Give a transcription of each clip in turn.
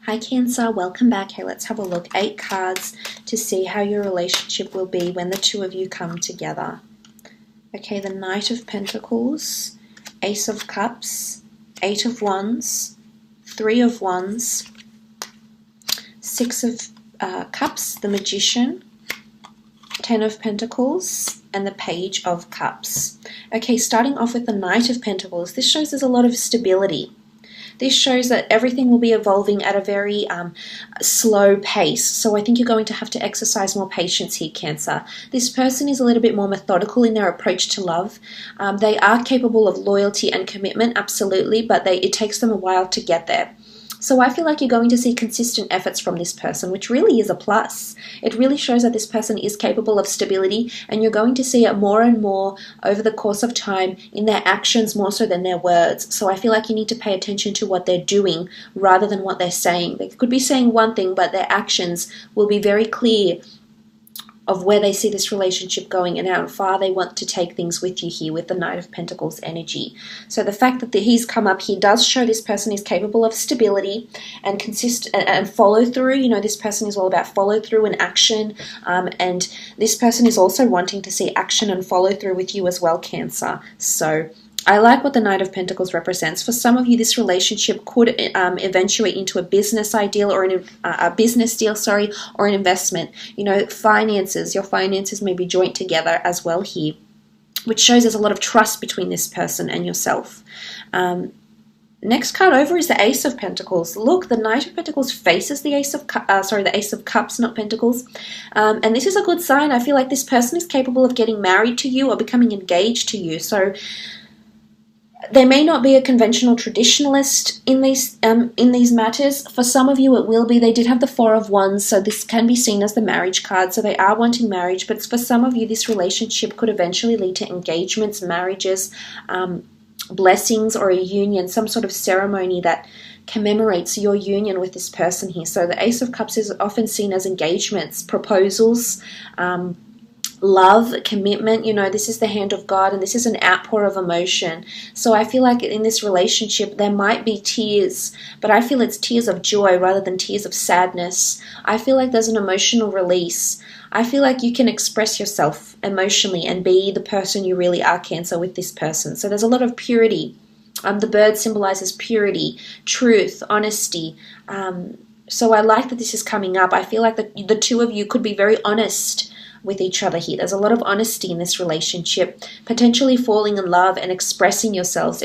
Hi Cancer, welcome back. Hey, let's have a look. 8 cards to see how your relationship will be when the two of you come together. Okay, the Knight of Pentacles, Ace of Cups, 8 of Wands, 3 of Wands, 6 of Cups, the Magician, 10 of Pentacles, and the Page of Cups. Okay, starting off with the Knight of Pentacles, this shows there's a lot of stability. This shows that everything will be evolving at a very slow pace. So I think you're going to have to exercise more patience here, Cancer. This person is a little bit more methodical in their approach to love. They are capable of loyalty and commitment, absolutely, but it takes them a while to get there. So I feel like you're going to see consistent efforts from this person, which really is a plus. It really shows that this person is capable of stability, and you're going to see it more and more over the course of time in their actions more so than their words. So I feel like you need to pay attention to what they're doing rather than what they're saying. They could be saying one thing, but their actions will be very clear of where they see this relationship going and how far they want to take things with you here with the Knight of Pentacles energy. So the fact that he's come up here does show this person is capable of stability and and follow through. You know, this person is all about follow through and action, and this person is also wanting to see action and follow through with you as well, Cancer. So I like what the Knight of Pentacles represents. For some of you, this relationship could eventuate into a business ideal or a business deal, or an investment. You know, finances. Your finances may be joint together as well here, which shows there's a lot of trust between this person and yourself. Next card over is the Ace of Pentacles. Look, the Knight of Pentacles faces the Ace of the Ace of Cups, not Pentacles. And this is a good sign. I feel like this person is capable of getting married to you or becoming engaged to you. So they may not be a conventional traditionalist in these matters. For some of you it will be. They did have the 4 of Wands, so this can be seen as the marriage card. So they are wanting marriage, but for some of you this relationship could eventually lead to engagements, marriages, blessings, or a union, some sort of ceremony that commemorates your union with this person here. So the Ace of Cups is often seen as engagements, proposals, love, commitment. You know, this is the hand of God, and this is an outpour of emotion. So I feel like in this relationship there might be tears, but I feel it's tears of joy rather than tears of sadness. I feel like there's an emotional release. I feel like you can express yourself emotionally and be the person you really are, Cancer, with this person. So there's a lot of purity. The bird symbolizes purity, truth, honesty. So I like that this is coming up. I feel like the two of you could be very honest with each other here. There's a lot of honesty in this relationship, potentially falling in love and expressing yourself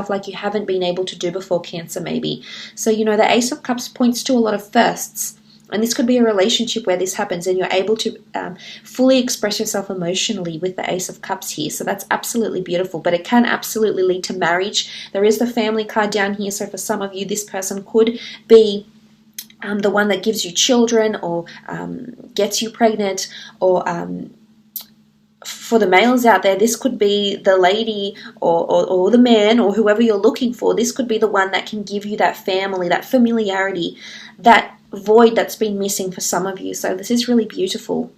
like you haven't been able to do before, Cancer, maybe. So, you know, the Ace of Cups points to a lot of firsts, and this could be a relationship where this happens and you're able to fully express yourself emotionally with the Ace of Cups here. So that's absolutely beautiful, but it can absolutely lead to marriage. There is the family card down here, so for some of you this person could be the one that gives you children or gets you pregnant, or for the males out there, this could be the lady or the man or whoever you're looking for. This could be the one that can give you that family, that familiarity, that void that's been missing for some of you. So this is really beautiful.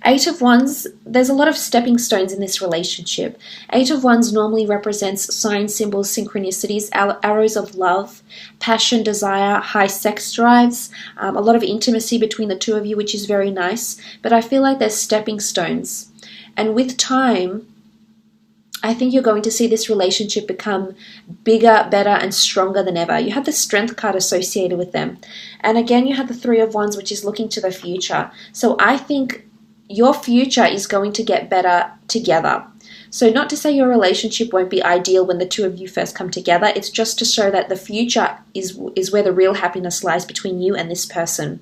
8 of Wands, there's a lot of stepping stones in this relationship. 8 of Wands normally represents signs, symbols, synchronicities, arrows of love, passion, desire, high sex drives, a lot of intimacy between the two of you, which is very nice. But I feel like there's stepping stones. And with time, I think you're going to see this relationship become bigger, better, and stronger than ever. You have the Strength card associated with them. And again, you have the 3 of Wands, which is looking to the future. So I think your future is going to get better together. So not to say your relationship won't be ideal when the two of you first come together. It's just to show that the future is where the real happiness lies between you and this person.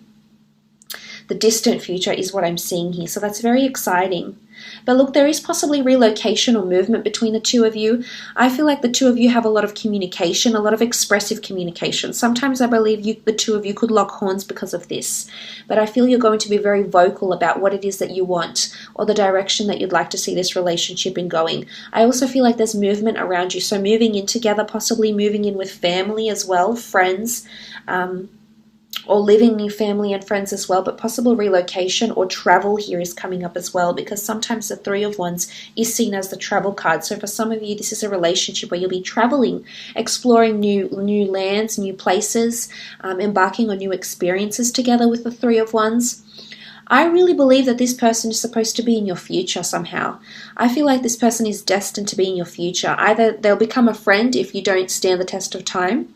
The distant future is what I'm seeing here. So that's very exciting. But look, there is possibly relocation or movement between the two of you. I feel like the two of you have a lot of communication, a lot of expressive communication. Sometimes I believe the two of you could lock horns because of this. But I feel you're going to be very vocal about what it is that you want or the direction that you'd like to see this relationship in going. I also feel like there's movement around you. So moving in together, possibly moving in with family as well, friends, or living near family and friends as well, but possible relocation or travel here is coming up as well, because sometimes the Three of Wands is seen as the travel card. So for some of you, this is a relationship where you'll be traveling, exploring new lands, new places, embarking on new experiences together with the Three of Wands. I really believe that this person is supposed to be in your future somehow. I feel like this person is destined to be in your future. Either they'll become a friend if you don't stand the test of time,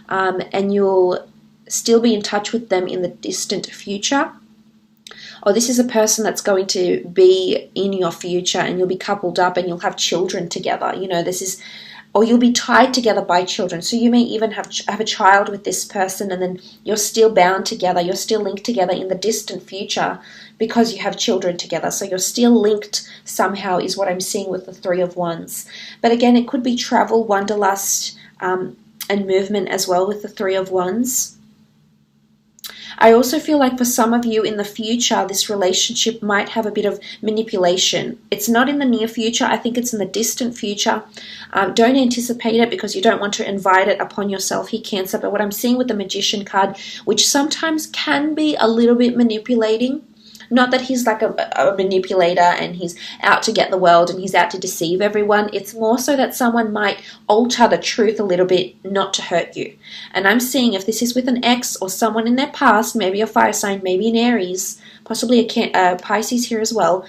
and you'll still be in touch with them in the distant future, or this is a person that's going to be in your future and you'll be coupled up and you'll have children together. You know, this is, or you'll be tied together by children. So you may even have a child with this person, and then you're still bound together, you're still linked together in the distant future because you have children together. So you're still linked somehow is what I'm seeing with the Three of Wands. But again, it could be travel, wanderlust, and movement as well with the Three of Wands. I also feel like for some of you in the future, this relationship might have a bit of manipulation. It's not in the near future. I think it's in the distant future. Don't anticipate it because you don't want to invite it upon yourself here, Cancer. But what I'm seeing with the Magician card, which sometimes can be a little bit manipulating, not that he's like a manipulator and he's out to get the world and he's out to deceive everyone. It's more so that someone might alter the truth a little bit, not to hurt you. And I'm seeing if this is with an ex or someone in their past, maybe a fire sign, maybe an Aries, possibly a Pisces here as well,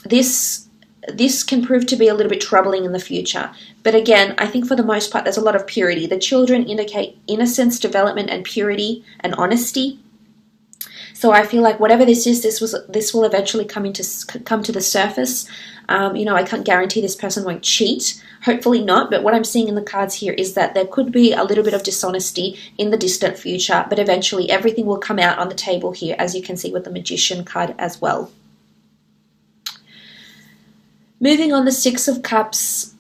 this can prove to be a little bit troubling in the future. But again, I think for the most part, there's a lot of purity. The children indicate innocence, development, and purity and honesty. So I feel like whatever this is, this will eventually come to the surface. You know, I can't guarantee this person won't cheat. Hopefully not. But what I'm seeing in the cards here is that there could be a little bit of dishonesty in the distant future, but eventually everything will come out on the table here, as you can see with the Magician card as well. Moving on, the Six of Cups.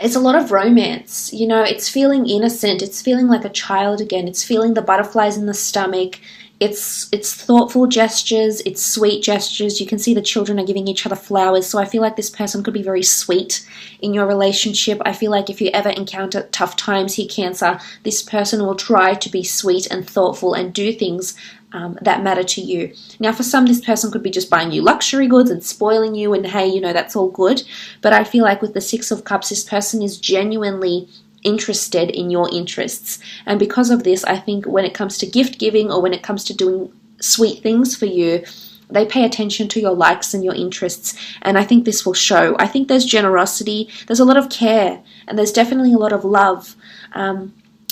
It's a lot of romance. You know, it's feeling innocent. It's feeling like a child again. It's feeling the butterflies in the stomach. It's thoughtful gestures, it's sweet gestures. You can see the children are giving each other flowers. So I feel like this person could be very sweet in your relationship. I feel like if you ever encounter tough times here, Cancer, this person will try to be sweet and thoughtful and do things that matter to you. Now, for some, this person could be just buying you luxury goods and spoiling you, and hey, you know, that's all good. But I feel like with the Six of Cups, this person is genuinely interested in your interests. And because of this, I think when it comes to gift giving or when it comes to doing sweet things for you, they pay attention to your likes and your interests. And I think this will show. I think there's generosity, there's a lot of care, and there's definitely a lot of love.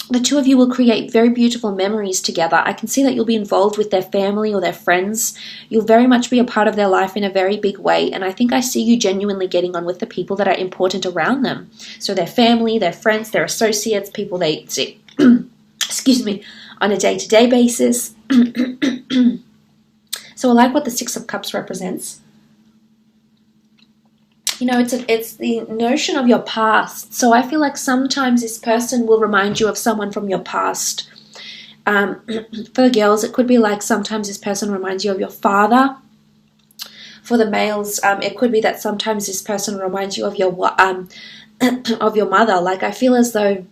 The two of you will create very beautiful memories together. I can see that you'll be involved with their family or their friends. You'll very much be a part of their life in a very big way. And I think I see you genuinely getting on with the people that are important around them. So their family, their friends, their associates, people they see, excuse me, on a day-to-day basis. So I like what the Six of Cups represents. You know, it's the notion of your past. So I feel like sometimes this person will remind you of someone from your past. For the girls, it could be like sometimes this person reminds you of your father. For the males, it could be that sometimes this person reminds you of your mother. Like I feel as though,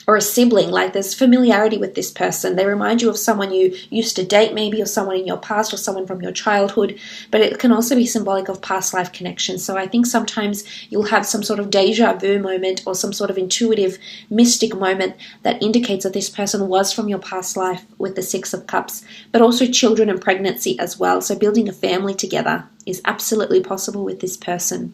or a sibling, like there's familiarity with this person. They remind you of someone you used to date maybe, or someone in your past, or someone from your childhood, but it can also be symbolic of past life connections. So I think sometimes you'll have some sort of deja vu moment or some sort of intuitive mystic moment that indicates that this person was from your past life with the Six of Cups, but also children and pregnancy as well. So building a family together is absolutely possible with this person.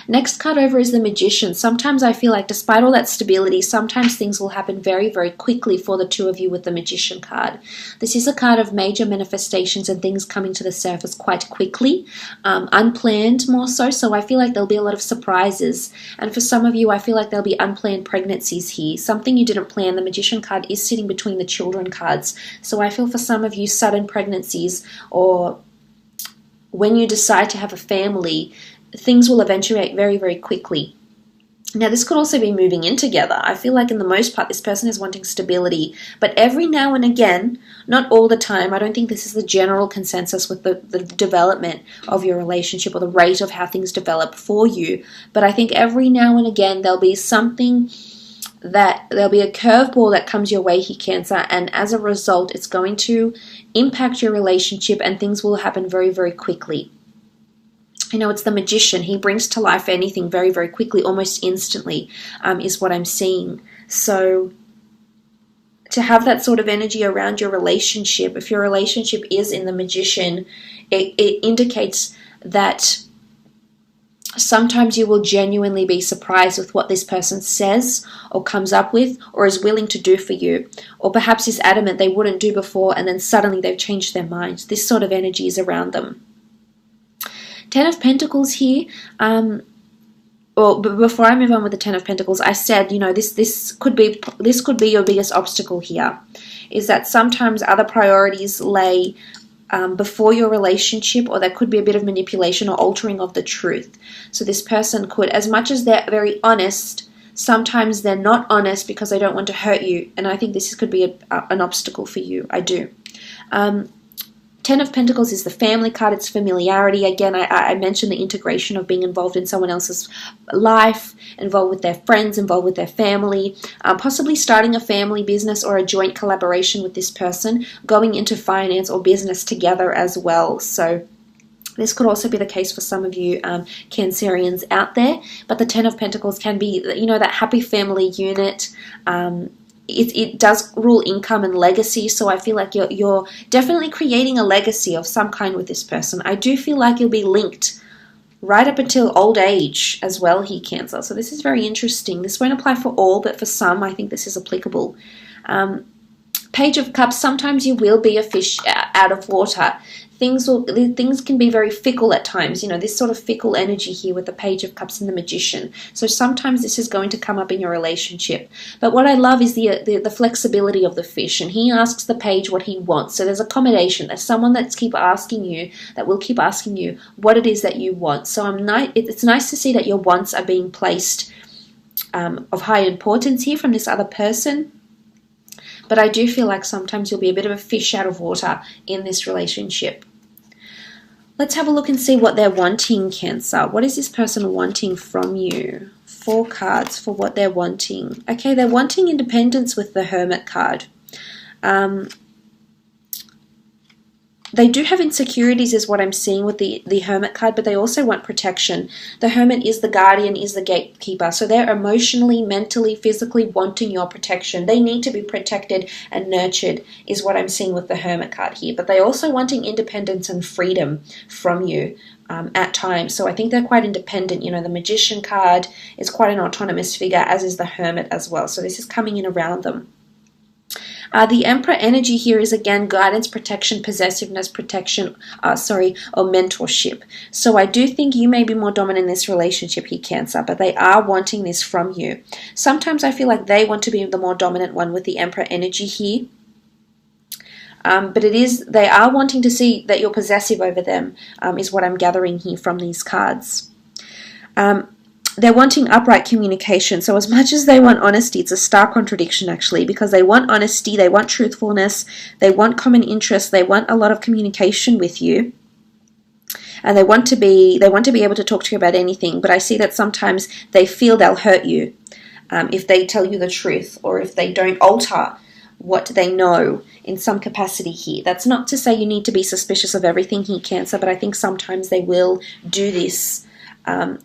Next card over is the Magician. Sometimes I feel like despite all that stability, sometimes things will happen very, very quickly for the two of you with the Magician card. This is a card of major manifestations and things coming to the surface quite quickly, unplanned more so. So I feel like there'll be a lot of surprises. And for some of you, I feel like there'll be unplanned pregnancies here. Something you didn't plan. The Magician card is sitting between the children cards. So I feel for some of you, sudden pregnancies, or when you decide to have a family, things will eventuate very, very quickly. Now, this could also be moving in together. I feel like in the most part, this person is wanting stability. But every now and again, not all the time, I don't think this is the general consensus with the development of your relationship or the rate of how things develop for you. But I think every now and again, there'll be something that there'll be a curveball that comes your way here, Cancer, and as a result, it's going to impact your relationship and things will happen very, very quickly. You know, it's the Magician. He brings to life anything very, very quickly, almost instantly, is what I'm seeing. So to have that sort of energy around your relationship, if your relationship is in the Magician, it indicates that sometimes you will genuinely be surprised with what this person says or comes up with or is willing to do for you, or perhaps is adamant they wouldn't do before and then suddenly they've changed their minds. This sort of energy is around them. Ten of Pentacles here. Well, but before I move on with the Ten of Pentacles, I said, you know, this could be your biggest obstacle here, is that sometimes other priorities lay before your relationship, or there could be a bit of manipulation or altering of the truth. So this person could, as much as they're very honest, sometimes they're not honest because they don't want to hurt you. And I think this could be an obstacle for you. I do. Ten of Pentacles is the family card. It's familiarity. Again, I mentioned the integration of being involved in someone else's life, involved with their friends, involved with their family, possibly starting a family business or a joint collaboration with this person, going into finance or business together as well. So this could also be the case for some of you Cancerians out there. But the Ten of Pentacles can be, you know, that happy family unit. It does rule income and legacy, so I feel like you're definitely creating a legacy of some kind with this person. I do feel like you'll be linked right up until old age as well here, Cancer. So this is very interesting. This won't apply for all, but for some, I think this is applicable. Page of Cups, sometimes you will be a fish out of water. Things can be very fickle at times, you know, this sort of fickle energy here with the Page of Cups and the Magician. So sometimes this is going to come up in your relationship. But what I love is the flexibility of the fish, and he asks the page what he wants. So there's accommodation. There's someone that will keep asking you what it is that you want. So it's nice to see that your wants are being placed of high importance here from this other person. But I do feel like sometimes you'll be a bit of a fish out of water in this relationship. Let's have a look and see what they're wanting, Cancer. What is this person wanting from you? 4 cards for what they're wanting. Okay, they're wanting independence with the Hermit card. They do have insecurities is what I'm seeing with the Hermit card, but they also want protection. The Hermit is the guardian, is the gatekeeper. So they're emotionally, mentally, physically wanting your protection. They need to be protected and nurtured is what I'm seeing with the Hermit card here. But they're also wanting independence and freedom from you at times. So I think they're quite independent. You know, the Magician card is quite an autonomous figure, as is the Hermit as well. So this is coming in around them. The Emperor energy here is again guidance, protection, possessiveness, protection, or mentorship. So I do think you may be more dominant in this relationship here, Cancer, but they are wanting this from you. Sometimes I feel like they want to be the more dominant one with the Emperor energy here. But they are wanting to see that you're possessive over them, is what I'm gathering here from these cards. They're wanting upright communication. So as much as they want honesty, it's a stark contradiction actually, because they want honesty, they want truthfulness, they want common interests, they want a lot of communication with you, and they want to be able to talk to you about anything. But I see that sometimes they feel they'll hurt you if they tell you the truth, or if they don't alter what they know in some capacity here. That's not to say you need to be suspicious of everything here, Cancer, but I think sometimes they will do this, and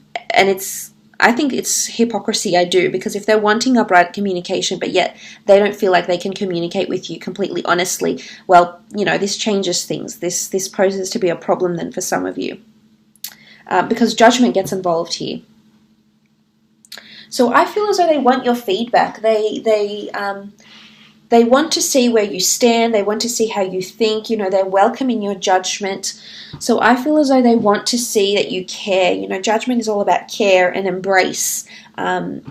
I think it's hypocrisy, I do, because if they're wanting upright communication, but yet they don't feel like they can communicate with you completely honestly, well, you know, this changes things. This poses to be a problem then for some of you, because judgment gets involved here. So I feel as though they want your feedback. They want to see where you stand. They want to see how you think. You know, they're welcoming your judgment. So I feel as though they want to see that you care. You know, judgment is all about care and embrace and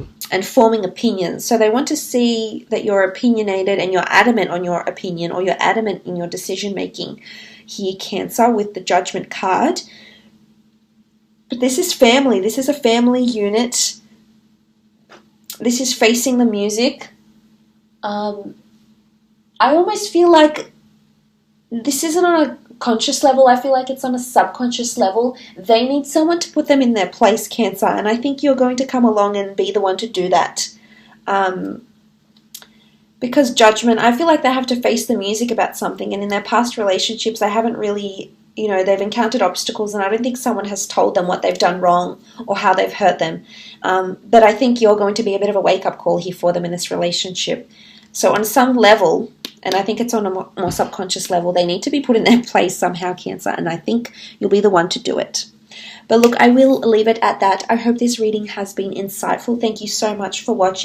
forming opinions. So they want to see that you're opinionated and you're adamant on your opinion, or you're adamant in your decision making here, Cancer, with the Judgment card. But this is family. This is a family unit. This is facing the music. I almost feel like this isn't on a conscious level. I feel like it's on a subconscious level. They need someone to put them in their place, Cancer, and I think you're going to come along and be the one to do that. Because Judgment, I feel like they have to face the music about something, and in their past relationships they haven't really, they've encountered obstacles, and I don't think someone has told them what they've done wrong or how they've hurt them. But I think you're going to be a bit of a wake-up call here for them in this relationship. So on some level, and I think it's on a more subconscious level, they need to be put in their place somehow, Cancer, and I think you'll be the one to do it. But look, I will leave it at that. I hope this reading has been insightful. Thank you so much for watching.